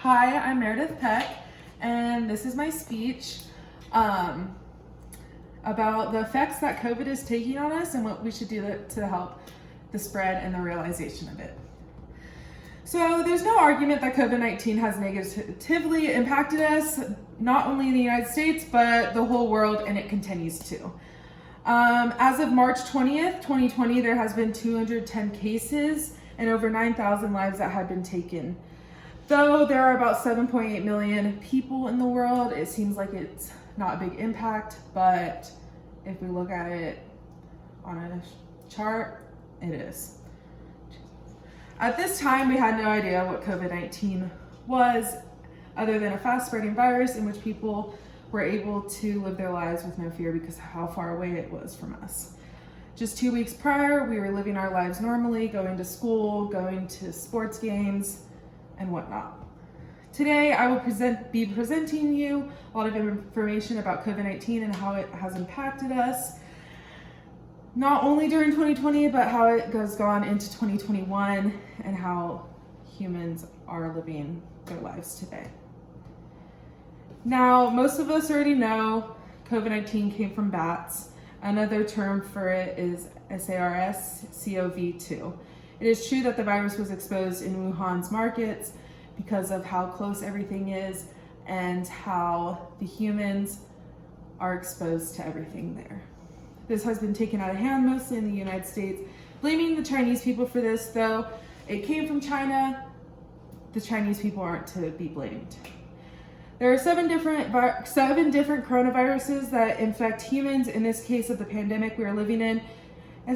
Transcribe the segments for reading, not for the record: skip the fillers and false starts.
Hi, I'm Meredith Peck, and this is my speech about the effects that COVID is taking on us and what we should do to help the spread and the realization of it. So there's no argument that COVID-19 has negatively impacted us, not only in the United States, but the whole world, and it continues to. As of March 20th, 2020, there has been 210 cases and over 9,000 lives that have been taken. Though there are about 7.8 million people in the world, it seems like it's not a big impact, but if we look at it on a chart, it is. At this time, we had no idea what COVID-19 was, other than a fast-spreading virus in which people were able to live their lives with no fear because of how far away it was from us. Just 2 weeks prior, we were living our lives normally, going to school, going to sports games, and whatnot. Today, I will be presenting you a lot of information about COVID-19 and how it has impacted us, not only during 2020, but how it has gone into 2021 and how humans are living their lives today. Now, most of us already know COVID-19 came from bats. Another term for it is SARS-CoV-2. It is true that the virus was exposed in Wuhan's markets because of how close everything is and how the humans are exposed to everything there. This has been taken out of hand mostly in the United States, blaming the Chinese people for this, though it came from China. The Chinese people aren't to be blamed. There are seven different coronaviruses that infect humans. In this case of the pandemic we are living in,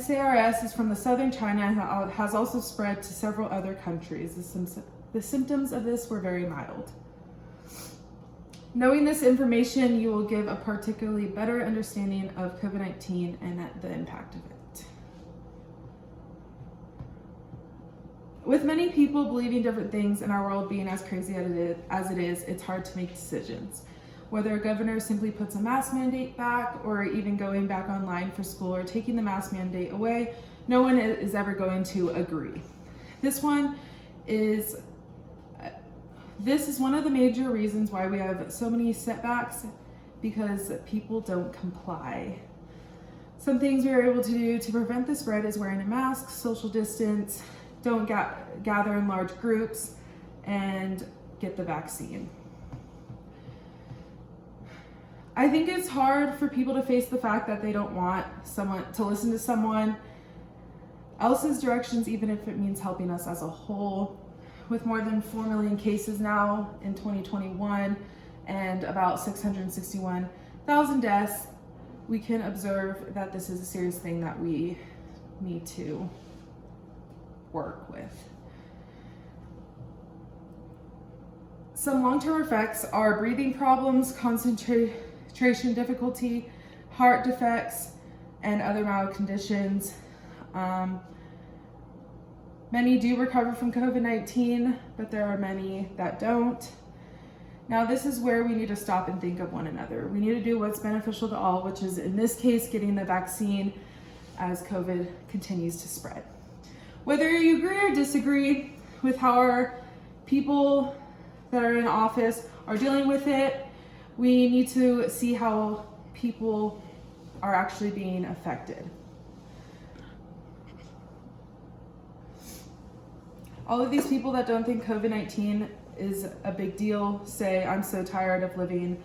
SARS is from the southern China and has also spread to several other countries. The symptoms of this were very mild. Knowing this information, you will give a particularly better understanding of COVID-19 and the impact of it. With many people believing different things in our world being as crazy as it is, it's hard to make decisions. Whether a governor simply puts a mask mandate back, or even going back online for school, or taking the mask mandate away, no one is ever going to agree. This is one of the major reasons why we have so many setbacks, because people don't comply. Some things we are able to do to prevent the spread is wearing a mask, social distance, don't gather in large groups, and get the vaccine. I think it's hard for people to face the fact that they don't want someone to listen to someone else's directions, even if it means helping us as a whole. With more than 4 million cases now in 2021 and about 661,000 deaths, we can observe that this is a serious thing that we need to work with. Some long-term effects are breathing problems, concentration difficulty, heart defects, and other mild conditions. Many do recover from COVID-19, but there are many that don't. Now, this is where we need to stop and think of one another. We need to do what's beneficial to all, which is in this case, getting the vaccine as COVID continues to spread. Whether you agree or disagree with how our people that are in office are dealing with it, we need to see how people are actually being affected. All of these people that don't think COVID-19 is a big deal say, I'm so tired of living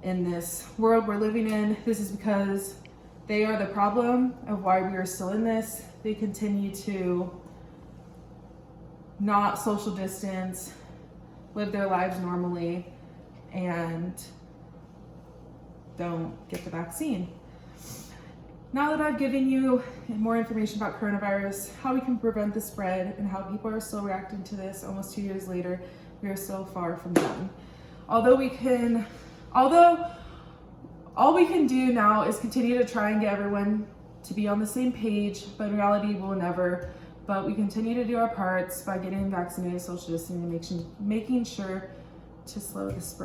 in this world we're living in. This is because they are the problem of why we are still in this. They continue to not social distance, live their lives normally, and don't get the vaccine. Now that I've given you more information about coronavirus, how we can prevent the spread, and how people are still reacting to this almost 2 years later, we are still far from done. Although all we can do now is continue to try and get everyone to be on the same page, but in reality we'll never. But we continue to do our parts by getting vaccinated, social distancing, and making sure to slow the spread.